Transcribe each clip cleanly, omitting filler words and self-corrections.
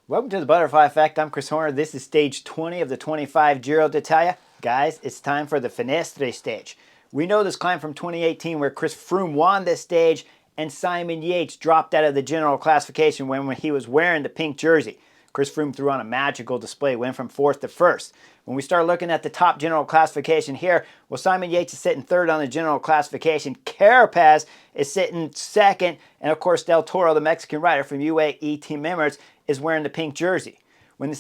Welcome to the Butterfly Effect. I'm Chris Horner. This is stage 20 of the 25 Giro d'Italia. Guys, it's time for the Finestre stage. We know this climb from 2018 where Chris Froome won this stage and Simon Yates dropped out of the general classification when he was wearing the pink jersey. Chris Froome threw on a magical display, went from 4th to 1st. When we start looking at the top general classification here, well, Simon Yates is sitting 3rd on the general classification. Carapaz is sitting 2nd. And of course, Del Toro, the Mexican rider from UAE Team Emirates, is wearing the pink jersey. When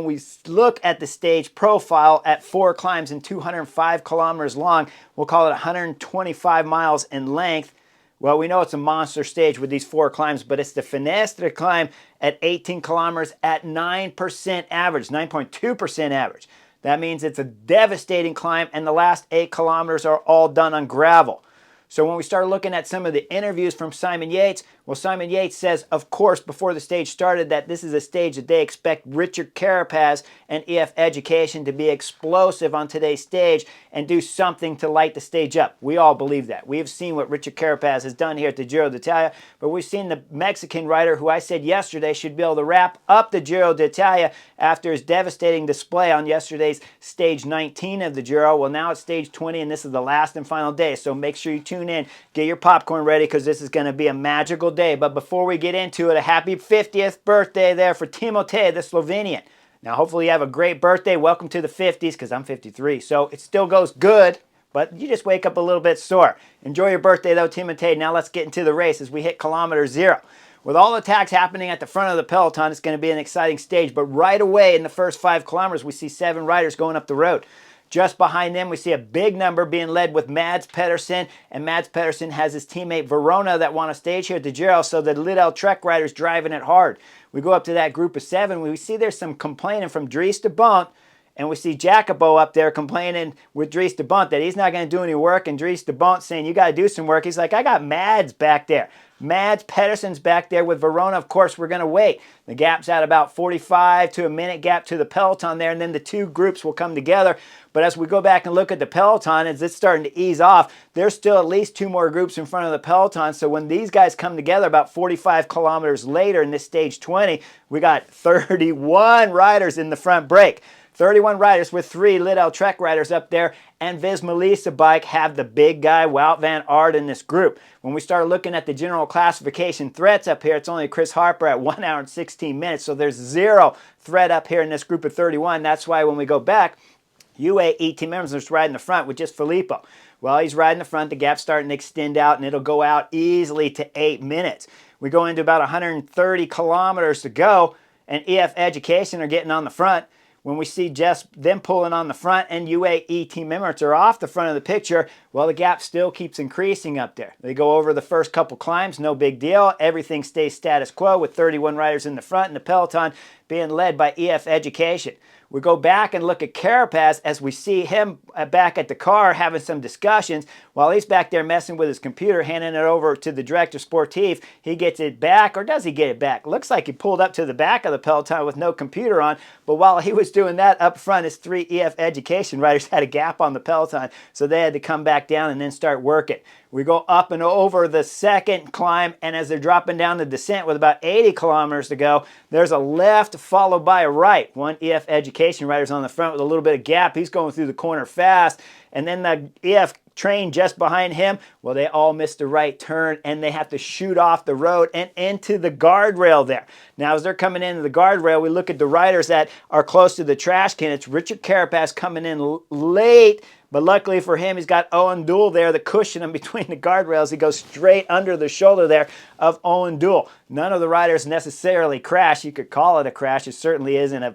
we look at the stage profile at 4 climbs and 205 kilometers long, we'll call it 125 miles in length. Well, we know it's a monster stage with these 4 climbs, but it's the Finestre climb at 18 kilometers at 9% average, 9.2% average. That means it's a devastating climb, and the last 8 kilometers are all done on gravel. So when we start looking at some of the interviews from Simon Yates, well, Simon Yates says, of course, before the stage started, that this is a stage that they expect Richard Carapaz and EF Education to be explosive on today's stage and do something to light the stage up. We all believe that. We have seen what Richard Carapaz has done here at the Giro d'Italia, but we've seen the Mexican rider who I said yesterday should be able to wrap up the Giro d'Italia after his devastating display on yesterday's stage 19 of the Giro. Well, now it's stage 20, and this is the last and final day, so make sure you tune in, get your popcorn ready, because this is going to be a magical day. But before we get into it, a happy 50th birthday there for Timote, the Slovenian. Now, hopefully you have a great birthday. Welcome to the 50s, because I'm 53, so it still goes good, but you just wake up a little bit sore. Enjoy your birthday, though, Timote. Now let's get into the race as we hit kilometer 0. With all the attacks happening at the front of the peloton, it's going to be an exciting stage, but right away in the first 5 kilometers, we see 7 riders going up the road. Just behind them, we see a big number being led with Mads Pedersen, and Mads Pedersen has his teammate Verona that won a stage here at the Giro, so the Lidl Trek riders driving it hard. We go up to that group of 7. We see there's some complaining from Dries de Bont, and we see Jacopo up there complaining with Dries de Bont that he's not going to do any work, and Dries de Bont saying, you got to do some work. He's like, I got Mads back there. Mads Pedersen's back there with Verona. Of course, we're going to wait. The gap's at about 45 to a minute gap to the peloton there, and then the 2 groups will come together. But as we go back and look at the peloton, as it's starting to ease off, there's still at least 2 more groups in front of the peloton. So when these guys come together about 45 kilometers later in this stage 20, we got 31 riders in the front break. 31 riders with 3 Lidl Trek riders up there, and Visma Lease bike have the big guy Wout van Aert in this group. When we start looking at the general classification threats up here, it's only Chris Harper at 1 hour and 16 minutes, so there's 0 threat up here in this group of 31. That's why when we go back, UAE team members are riding the front with just Filippo. Well, he's riding the front, the gap's starting to extend out, and it'll go out easily to 8 minutes. We go into about 130 kilometers to go, and EF Education are getting on the front. When we see just them pulling on the front and UAE team members are off the front of the picture, well, the gap still keeps increasing up there. They go over the first couple climbs, no big deal. Everything stays status quo with 31 riders in the front and the peloton being led by EF Education. We go back and look at Carapaz as we see him back at the car having some discussions. While he's back there messing with his computer, handing it over to the director sportif, he gets it back, or does he get it back? Looks like he pulled up to the back of the peloton with no computer on, but while he was doing that up front, his 3 EF Education riders had a gap on the peloton, so they had to come back down and then start working. We go up and over the second climb, and as they're dropping down the descent with about 80 kilometers to go, there's a left followed by a right. 1 EF Education rider's on the front with a little bit of gap. He's going through the corner fast, and then the EF train just behind him, well, they all missed the right turn, and they have to shoot off the road and into the guardrail there. Now, as they're coming into the guardrail, we look at the riders that are close to the trash can. It's Richard Carapaz coming in late, but luckily for him, he's got Owen Dool there, the cushion in between the guardrails. He goes straight under the shoulder there of Owen Dool. None of the riders necessarily crash. You could call it a crash. It certainly isn't a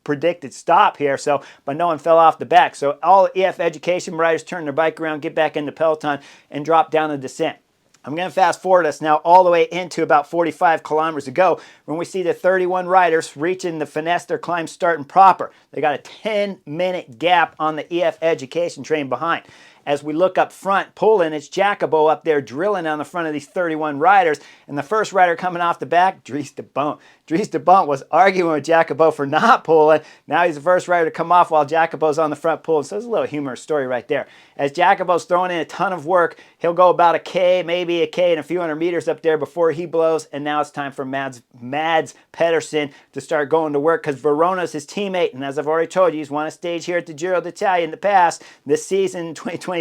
predicted stop here, but no one fell off the back. So all EF Education riders turn their bike around, get back in the peloton, and drop down the descent. I'm going to fast forward us now all the way into about 45 kilometers to go when we see the 31 riders reaching the Finestre climb starting proper. They got a 10-minute gap on the EF Education train behind. As we look up front, pulling, it's Jacobo up there drilling on the front of these 31 riders. And the first rider coming off the back, Dries de Bont. Dries de Bont was arguing with Jacobo for not pulling. Now he's the first rider to come off while Jacobo's on the front pulling. So there's a little humorous story right there. As Jacobo's throwing in a ton of work, he'll go about a K, maybe a K and a few hundred meters up there before he blows. And now it's time for Mads Pedersen to start going to work, because Verona's his teammate. And as I've already told you, he's won a stage here at the Giro d'Italia in the past, this season, 2025.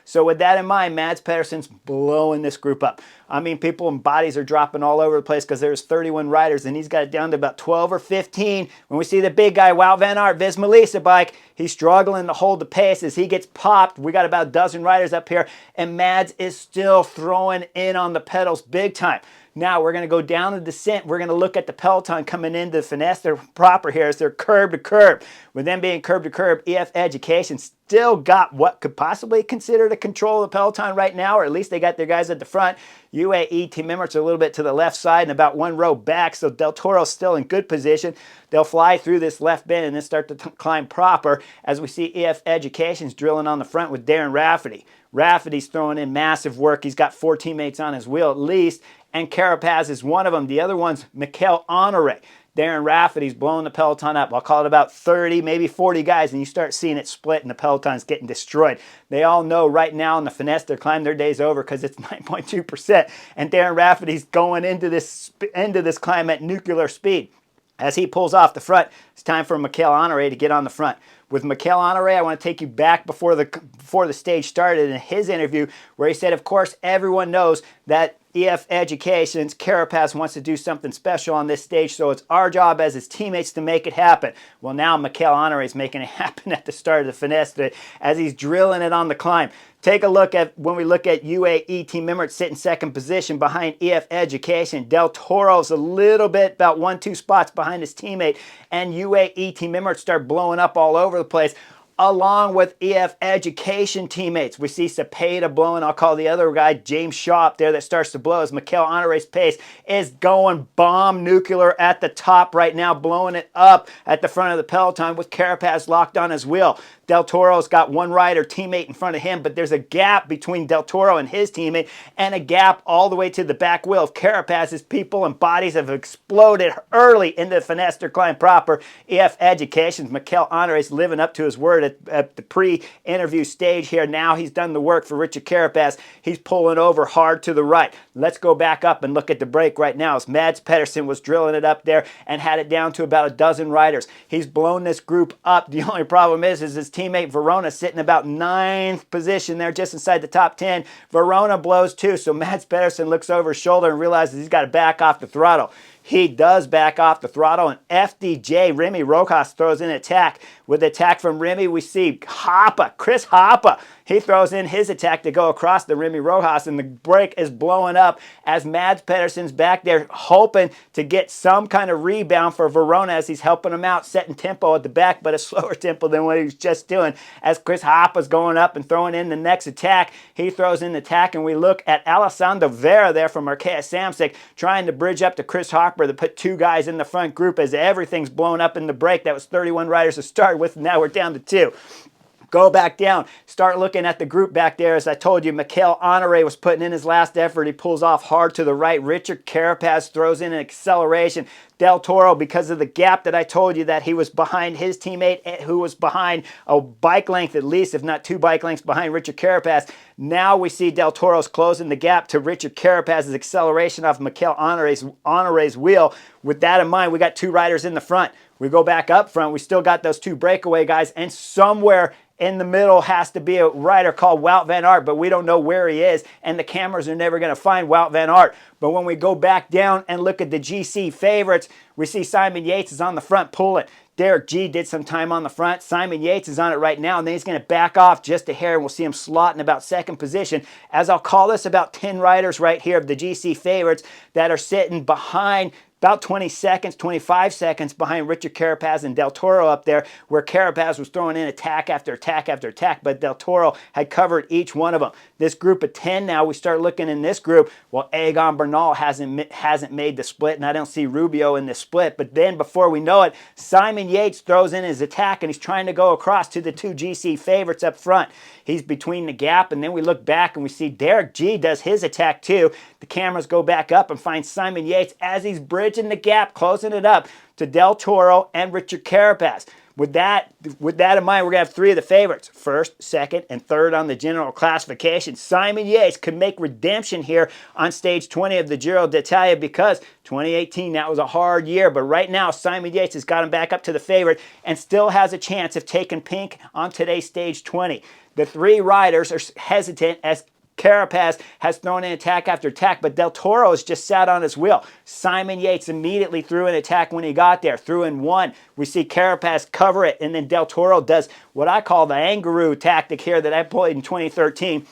So with that in mind, Mads Pedersen's blowing this group up. I mean, people and bodies are dropping all over the place because there's 31 riders, and he's got it down to about 12 or 15. When we see the big guy, Wout van Aert, Visma bike, he's struggling to hold the pace as he gets popped. We got about a dozen riders up here, and Mads is still throwing in on the pedals big time. Now we're going to go down the descent. We're going to look at the peloton coming into Finestre proper here as they're curb to curb. With them being curb to curb, EF Education still got what could possibly consider to control the peloton right now, or at least they got their guys at the front. UAE team members are a little bit to the left side and about one row back, so Del Toro's still in good position. They'll fly through this left bend and then start to climb proper as we see EF Education's drilling on the front with Darren Rafferty. Rafferty's throwing in massive work. He's got 4 teammates on his wheel at least, and Carapaz is one of them. The other one's Mikel Honore. Darren Rafferty's blowing the peloton up. I'll call it about 30, maybe 40 guys, and you start seeing it split and the peloton's getting destroyed. They all know right now in the Finestre climb their day's over because it's 9.2%, and Darren Rafferty's going into this climb at nuclear speed. As he pulls off the front, it's time for Mikel Honore to get on the front. With Mikel Honore, I want to take you back before the stage started in his interview, where he said, of course, everyone knows that EF Education's Carapaz wants to do something special on this stage, so it's our job as his teammates to make it happen. Well, now Mikel Honore is making it happen at the start of the Finestre as he's drilling it on the climb. Take a look at, when we look at UAE team member sitting second position behind EF Education. Del Toro's a little bit, about 1-2 spots behind his teammate, and UAE team members start blowing up all over the place, along with EF Education teammates. We see Cepeda blowing. I'll call the other guy James Shaw up there that starts to blow as Mikel Honore's pace is going bomb nuclear at the top right now, blowing it up at the front of the peloton with Carapaz locked on his wheel. Del Toro's got one rider teammate in front of him, but there's a gap between Del Toro and his teammate, and a gap all the way to the back wheel of Carapaz's. People and bodies have exploded early into the Finestre climb proper. EF Education's Mikel Honore is living up to his word at the pre-interview stage here. Now he's done the work for Richard Carapaz. He's pulling over hard to the right. Let's go back up and look at the break right now as Mads Pedersen was drilling it up there and had it down to about a dozen riders. He's blown this group up. The only problem is his teammate Verona sitting about 9th position there, just inside the top 10. Verona blows too, so Mads Pedersen looks over his shoulder and realizes he's got to back off the throttle. He does back off the throttle, and FDJ, Remy Rojas, throws in an attack. With the attack from Remy, we see Chris Hoppa. He throws in his attack to go across the Remy Rojas, and the break is blowing up as Mads Pedersen's back there hoping to get some kind of rebound for Verona as he's helping him out, setting tempo at the back, but a slower tempo than what he was just doing. As Chris Hoppa's going up and throwing in the next attack, he throws in the attack, and we look at Alessandro Vera there from Arkea Samsic trying to bridge up to Chris Hopper to put 2 guys in the front group as everything's blown up in the break. That was 31 riders to start with, now we're down to 2. Go back down, start looking at the group back there. As I told you, Mikel Honore was putting in his last effort. He pulls off hard to the right. Richard Carapaz throws in an acceleration. Del Toro, because of the gap that I told you that he was behind his teammate, who was behind a bike length at least, if not 2 bike lengths behind Richard Carapaz. Now we see Del Toro's closing the gap to Richard Carapaz's acceleration off Mikel Honore's wheel. With that in mind, we got 2 riders in the front. We go back up front. We still got those 2 breakaway guys, and somewhere in the middle has to be a rider called Wout van Aert, but we don't know where he is, and the cameras are never going to find Wout van Aert. But when we go back down and look at the GC favorites, we see Simon Yates is on the front pulling. Derek G did some time on the front. Simon Yates is on it right now, and then he's going to back off just a hair, and we'll see him slot in about 2nd position. As I'll call this about 10 riders right here of the GC favorites that are sitting behind about 20 seconds, 25 seconds behind Richard Carapaz and Del Toro up there, where Carapaz was throwing in attack after attack after attack, but Del Toro had covered each one of them. This group of 10 now, we start looking in this group. Well, Egan Bernal hasn't made the split, and I don't see Rubio in the split. But then before we know it, Simon Yates throws in his attack, and he's trying to go across to the two GC favorites up front. He's between the gap, and then we look back and we see Derek G does his attack too. The cameras go back up and find Simon Yates as he's bridging the gap, closing it up to Del Toro and Richard Carapaz. With that in mind, we're going to have three of the favorites, first, second, and third on the general classification. Simon Yates could make redemption here on stage 20 of the Giro d'Italia because 2018, that was a hard year. But right now, Simon Yates has got him back up to the favorite and still has a chance of taking pink on today's stage 20. The three riders are hesitant as Carapaz has thrown in attack after attack, but Del Toro has just sat on his wheel. Simon Yates immediately threw in attack when he got there, threw in one. We see Carapaz cover it, and then Del Toro does what I call the Angaroo tactic here that I played in 2013.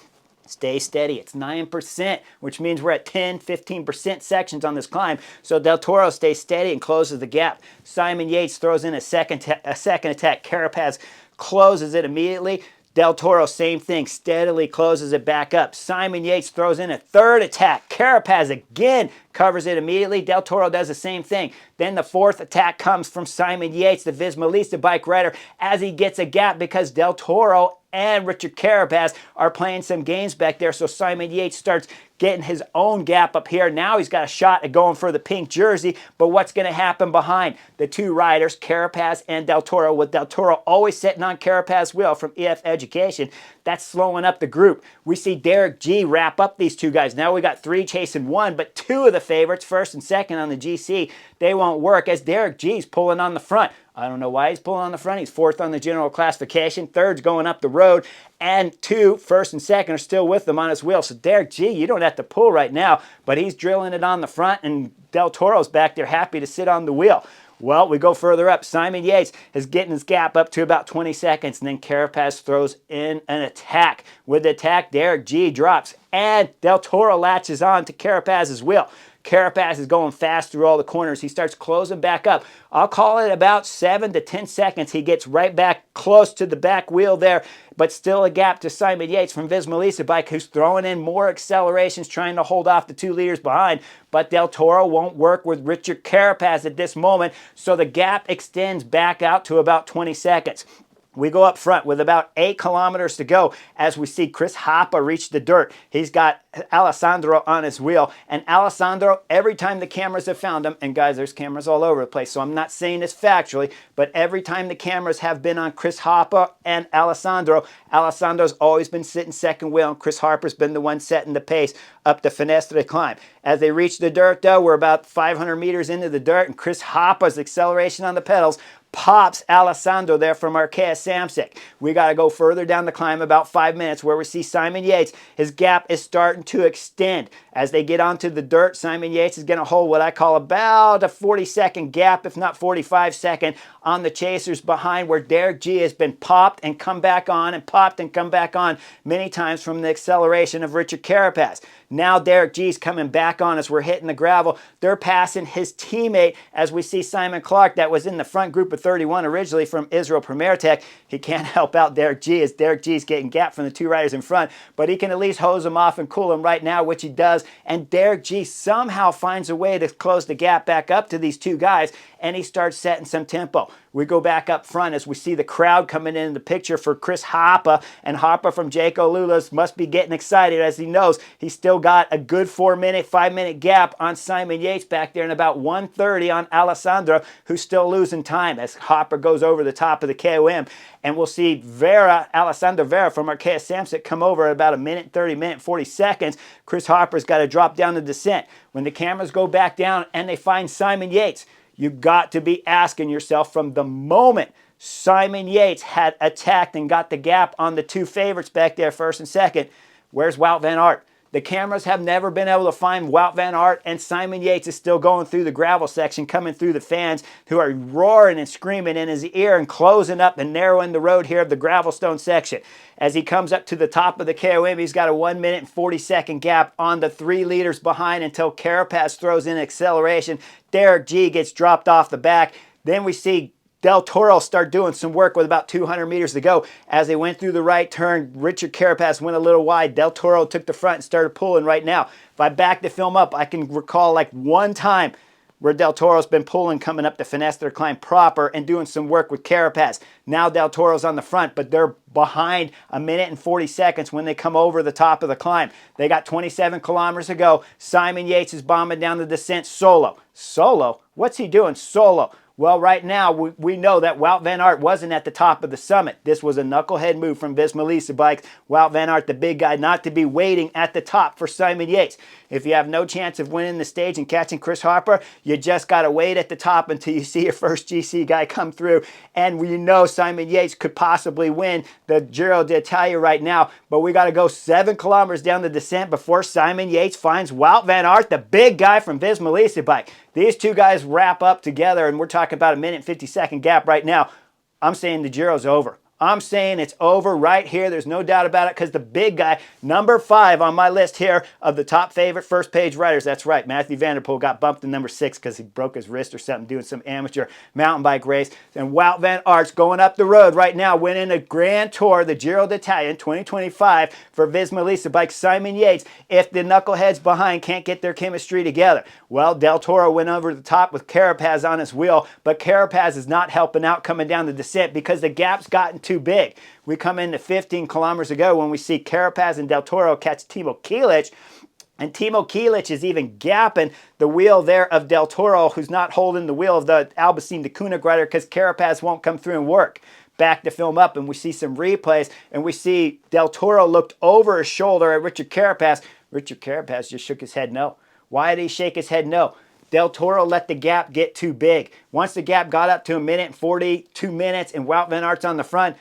Stay steady. It's 9%, which means we're at 10, 15% sections on this climb. So Del Toro stays steady and closes the gap. Simon Yates throws in a second attack. Carapaz closes it immediately. Del Toro, same thing, steadily closes it back up. Simon Yates throws in a third attack. Carapaz again covers it immediately. Del Toro does the same thing. Then the fourth attack comes from Simon Yates, the Vismalista bike rider, as he gets a gap because Del Toro and Richard Carapaz are playing some games back there. So Simon Yates starts getting his own gap up here. Now he's got a shot at going for the pink jersey. But what's going to happen behind the two riders, Carapaz and Del Toro, with Del Toro always sitting on Carapaz's wheel from EF Education? That's slowing up the group. We see Derek G wrap up these two guys. Now we got three chasing one, but two of the favorites, first and second on the GC, they won't work as Derek G's pulling on the front. I don't know why he's pulling on the front. He's fourth on the general classification. Third's going up the road. And two, first and second, are still with him on his wheel. So Derek G, you don't have to pull right now, but he's drilling it on the front, and Del Toro's back there happy to sit on the wheel. Well, we go further up. Simon Yates is getting his gap up to about 20 seconds, and then Carapaz throws in an attack. With the attack, Derek G drops, and Del Toro latches on to Carapaz's wheel. Carapaz is going fast through all the corners. He starts closing back up. I'll call it about 7 to 10 seconds. He gets right back close to the back wheel there, but still a gap to Simon Yates from Vismalista bike, who's throwing in more accelerations, trying to hold off the 2 leaders behind. But Del Toro won't work with Richard Carapaz at this moment, so the gap extends back out to about 20 seconds. We go up front with about 8 kilometers to go as we see Chris Hoppa reach the dirt. He's got Alessandro on his wheel. And Alessandro, every time the cameras have found him, and guys, there's cameras all over the place, so I'm not saying this factually, but every time the cameras have been on Chris Hoppa and Alessandro, Alessandro's always been sitting second wheel, and Chris Harper's been the one setting the pace up the Finestre climb. As they reach the dirt, though, we're about 500 meters into the dirt, and Chris Hoppa's acceleration on the pedals pops Alessandro there from Arkea Samsic. We got to go further down the climb about 5 minutes where we see Simon Yates. His gap is starting to extend. As they get onto the dirt, Simon Yates is going to hold what I call about a 40-second gap, if not 45-second, on the chasers behind, where Derek G has been popped and come back on and popped and come back on many times from the acceleration of Richard Carapaz. Now Derek G's coming back on as we're hitting the gravel. They're passing his teammate as we see Simon Clark, that was in the front group of 31 originally from Israel Premier Tech. He can't help out Derek G as Derek G's getting gapped from the 2 riders in front, but he can at least hose him off and cool him right now, which he does. And Derek G somehow finds a way to close the gap back up to these 2 guys, and he starts setting some tempo. We go back up front as we see the crowd coming in the picture for Chris Hoppa, and Hoppa from Jaco Lulas must be getting excited as he knows he's still got a good 4-minute, 5-minute gap on Simon Yates back there, and about 1:30 on Alessandro, who's still losing time as Hoppa goes over the top of the KOM. And we'll see Alessandro Vera from Arkea Samsic come over at about 1:30, 1:40 seconds. Chris Harper's got to drop down the descent. When the cameras go back down and they find Simon Yates, you've got to be asking yourself, from the moment Simon Yates had attacked and got the gap on the 2 favorites back there, first and second, where's Wout van Aert? The cameras have never been able to find Wout van Aert, and Simon Yates is still going through the gravel section, coming through the fans who are roaring and screaming in his ear and closing up and narrowing the road here of the Gravelstone section. As he comes up to the top of the KOM, he's got a 1 minute and 40-second gap on the 3 leaders behind until Carapaz throws in acceleration. Derek G gets dropped off the back. Then we see Del Toro start doing some work with about 200 meters to go. As they went through the right turn, Richard Carapaz went a little wide. Del Toro took the front and started pulling right now. If I back the film up, I can recall like one time where Del Toro's been pulling coming up the Finestre climb proper and doing some work with Carapaz. Now Del Toro's on the front, but they're behind a minute and 40 seconds when they come over the top of the climb. They got 27 kilometers to go. Simon Yates is bombing down the descent solo. Solo? What's he doing solo? Well, right now, we know that Wout van Aert wasn't at the top of the summit. This was a knucklehead move from Visma Lease Bikes. Wout van Aert, the big guy, not to be waiting at the top for Simon Yates. If you have no chance of winning the stage and catching Chris Harper, you just got to wait at the top until you see your first GC guy come through. And we know Simon Yates could possibly win the Giro d'Italia right now, but we got to go 7 kilometers down the descent before Simon Yates finds Wout van Aert, the big guy from Visma Lease Bike. These two guys wrap up together, and we're talking about a minute and 50-second gap right now. I'm saying the Giro's over. I'm saying it's over right here. There's no doubt about it, because the big guy, number 5 on my list here of the top favorite first page riders, that's right, Mathieu van der Poel got bumped to number 6 because he broke his wrist or something doing some amateur mountain bike race. And Wout van Aert's going up the road right now, winning a Grand Tour, the Giro d'Italia in 2025 for Visma Lease Bike. Simon Yates, if the knuckleheads behind can't get their chemistry together. Well, Del Toro went over the top with Carapaz on his wheel, but Carapaz is not helping out coming down the descent because the gap's gotten too big. We come into 15 kilometers ago when we see Carapaz and Del Toro catch Timo Kilic, and Timo Kilic is even gapping the wheel there of Del Toro, who's not holding the wheel of the Alpecin de Koenig rider because Carapaz won't come through and work. Back the film up and we see some replays, and we see Del Toro looked over his shoulder at Richard Carapaz. Richard Carapaz just shook his head no. Why did he shake his head no? Del Toro let the gap get too big. Once the gap got up to a minute and 42 minutes and Wout van Aert's on the front,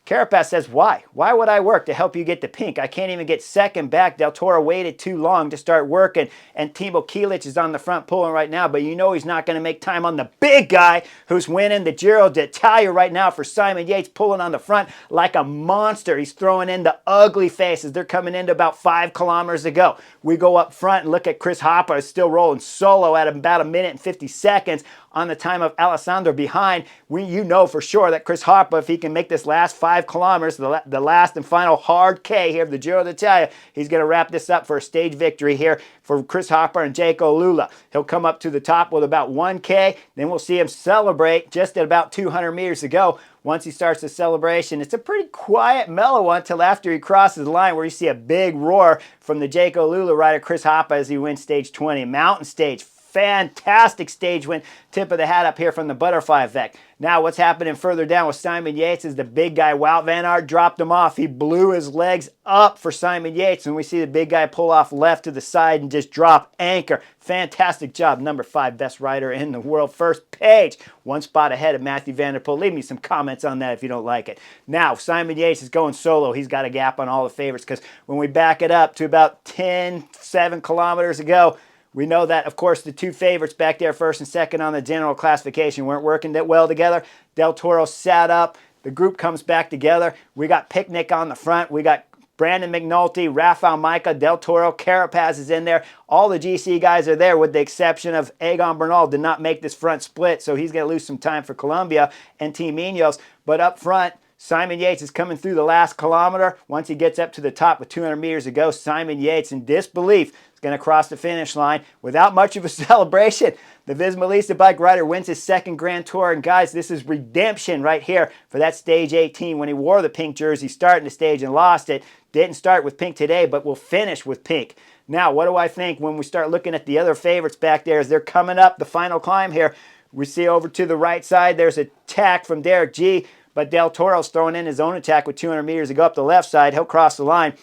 Carapaz says, why? Why would I work to help you get the pink? I can't even get second back. Del Toro waited too long to start working, and Timo Kilic is on the front pulling right now, but you know he's not going to make time on the big guy who's winning the Giro d'Italia right now for Simon Yates, pulling on the front like a monster. He's throwing in the ugly faces. They're coming into about 5 kilometers to go. We go up front and look at Chris Harper is still rolling solo at about a minute and 50 seconds on the time of Alessandro behind. You know for sure that Chris Harper, if he can make this last 5 kilometers, the last and final hard K here of the Giro d'Italia, he's going to wrap this up for a stage victory here for Chris Harper and Jaco Lula. He'll come up to the top with about 1K, then we'll see him celebrate just at about 200 meters to go. Once he starts the celebration, it's a pretty quiet, mellow one until after he crosses the line, where you see a big roar from the Jaco Lula rider Chris Harper as he wins stage 20. Mountain stage, fantastic stage win. Tip of the hat up here from the butterfly effect. Now what's happening further down with Simon Yates is the big guy Wout van Aert dropped him off. He blew his legs up for Simon Yates, and we see the big guy pull off left to the side and just drop anchor. Fantastic job. Number 5 best rider in the world. First page. 1 spot ahead of Mathieu van der Poel. Leave me some comments on that if you don't like it. Now Simon Yates is going solo. He's got a gap on all the favorites, because when we back it up to about 7 kilometers ago, we know that, of course, the 2 favorites back there, first and second on the general classification, weren't working that well together. Del Toro sat up. The group comes back together. We got Picnic on the front. We got Brandon McNulty, Rafael Micah, Del Toro, Carapaz is in there. All the GC guys are there, with the exception of Egan Bernal did not make this front split, so he's going to lose some time for Colombia and Team Ineos. But up front, Simon Yates is coming through the last kilometer. Once he gets up to the top with 200 meters to go, Simon Yates, in disbelief, is going to cross the finish line without much of a celebration. The Visma Lease Bike rider wins his 2nd Grand Tour. And guys, this is redemption right here for that stage 18 when he wore the pink jersey starting the stage and lost it. Didn't start with pink today, but will finish with pink. Now, what do I think when we start looking at the other favorites back there as they're coming up the final climb here? We see over to the right side, there's an attack from Derek G, but Del Toro's throwing in his own attack with 200 meters to go up the left side. He'll cross the line,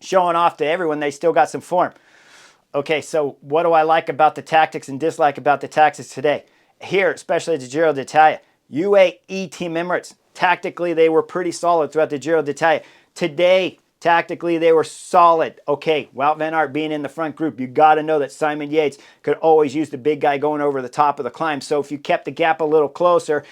showing off to everyone they still got some form. Okay, so what do I like about the tactics and dislike about the tactics today? Here, especially at the Giro d'Italia, UAE Team Emirates, tactically they were pretty solid throughout the Giro d'Italia. Today, Tactically, they were solid. Okay, Wout van Aert being in the front group, you got to know that Simon Yates could always use the big guy going over the top of the climb. So if you kept the gap a little closer,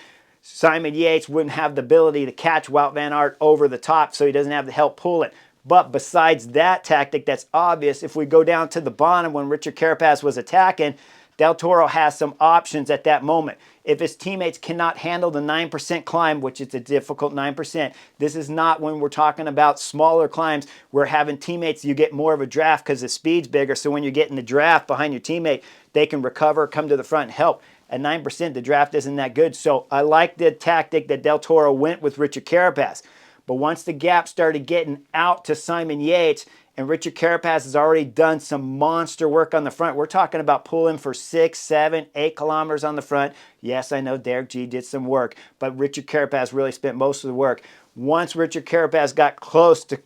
Simon Yates wouldn't have the ability to catch Wout van Aert over the top, so he doesn't have the help pulling. But besides that tactic, that's obvious. If we go down to the bottom when Richard Carapaz was attacking, Del Toro has some options at that moment. If his teammates cannot handle the 9% climb, which is a difficult 9%, this is not when we're talking about smaller climbs. We're having teammates, you get more of a draft because the speed's bigger. So when you're getting the draft behind your teammate, they can recover, come to the front and help. At 9%, the draft isn't that good. So I like the tactic that Del Toro went with Richard Carapaz. But once the gap started getting out to Simon Yates, and Richard Carapaz has already done some monster work on the front. We're talking about pulling for 6, 7, 8 kilometers on the front. Yes, I know Derek G did some work, but Richard Carapaz really spent most of the work. Once Richard Carapaz got close to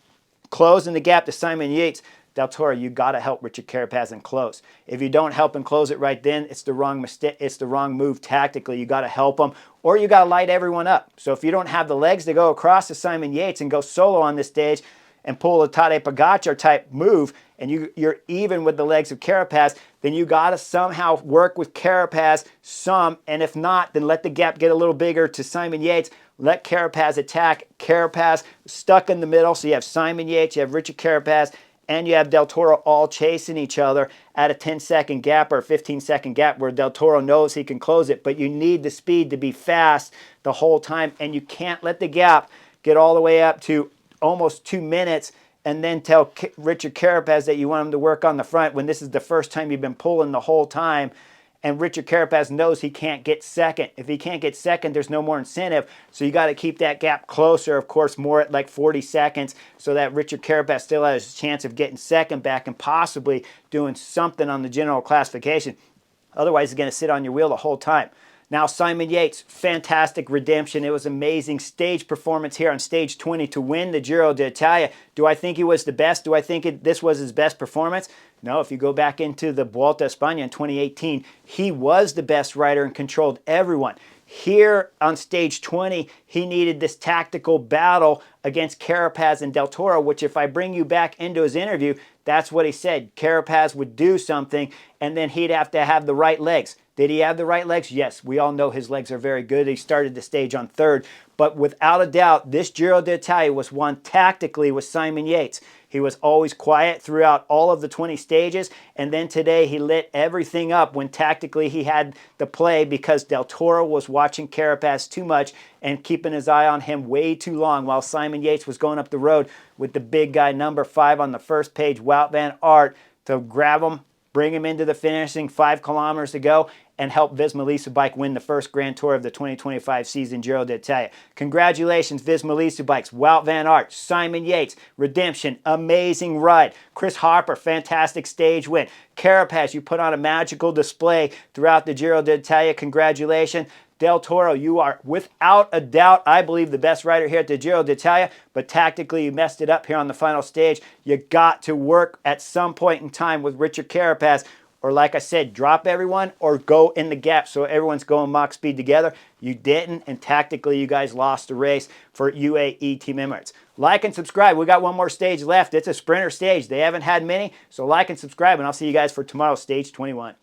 closing the gap to Simon Yates, Del Toro, you got to help Richard Carapaz and close. If you don't help him close it right then, it's the wrong mistake. It's the wrong move tactically. You got to help him, or you got to light everyone up. So if you don't have the legs to go across to Simon Yates and go solo on this stage, and pull a Tadej Pogacar type move, and you're even with the legs of Carapaz, then you got to somehow work with Carapaz some, and if not, then let the gap get a little bigger to Simon Yates. Let Carapaz attack. Carapaz stuck in the middle, so you have Simon Yates, you have Richard Carapaz, and you have Del Toro all chasing each other at a 10-second gap or a 15-second gap where Del Toro knows he can close it, but you need the speed to be fast the whole time, and you can't let the gap get all the way up to almost 2 minutes and then tell Richard Carapaz that you want him to work on the front when this is the first time you've been pulling the whole time, and Richard Carapaz knows he can't get second. If he can't get second, there's no more incentive, so you got to keep that gap closer, of course, more at like 40 seconds so that Richard Carapaz still has a chance of getting second back and possibly doing something on the general classification. Otherwise, he's going to sit on your wheel the whole time. Now, Simon Yates, fantastic redemption. It was amazing stage performance here on stage 20 to win the Giro d'Italia. Do I think he was the best? Do I think this was his best performance? No, if you go back into the Vuelta a España in 2018, he was the best rider and controlled everyone. Here on stage 20, he needed this tactical battle against Carapaz and Del Toro, which if I bring you back into his interview, that's what he said. Carapaz would do something, and then he'd have to have the right legs. Did he have the right legs? Yes, we all know his legs are very good. He started the stage on third. But without a doubt, this Giro d'Italia was won tactically with Simon Yates. He was always quiet throughout all of the 20 stages. And then today he lit everything up when tactically he had the play because Del Toro was watching Carapaz too much and keeping his eye on him way too long while Simon Yates was going up the road with the big guy, number 5 on the first page, Wout van Aert, to grab him, bring him into the finishing 5 kilometers to go, and help Visma Lease Bike win the first Grand Tour of the 2025 season Giro d'Italia. Congratulations, Visma Lease Bikes, Wout van Aert, Simon Yates, redemption, amazing ride. Chris Harper, fantastic stage win. Carapaz, you put on a magical display throughout the Giro d'Italia. Congratulations. Del Toro, you are without a doubt, I believe, the best rider here at the Giro d'Italia, but tactically you messed it up here on the final stage. You got to work at some point in time with Richard Carapaz, or like I said, drop everyone or go in the gap so everyone's going Mach speed together. You didn't, and tactically you guys lost the race for UAE Team Emirates. Like and subscribe. We got one more stage left. It's a sprinter stage. They haven't had many, so like and subscribe, and I'll see you guys for tomorrow's stage 21.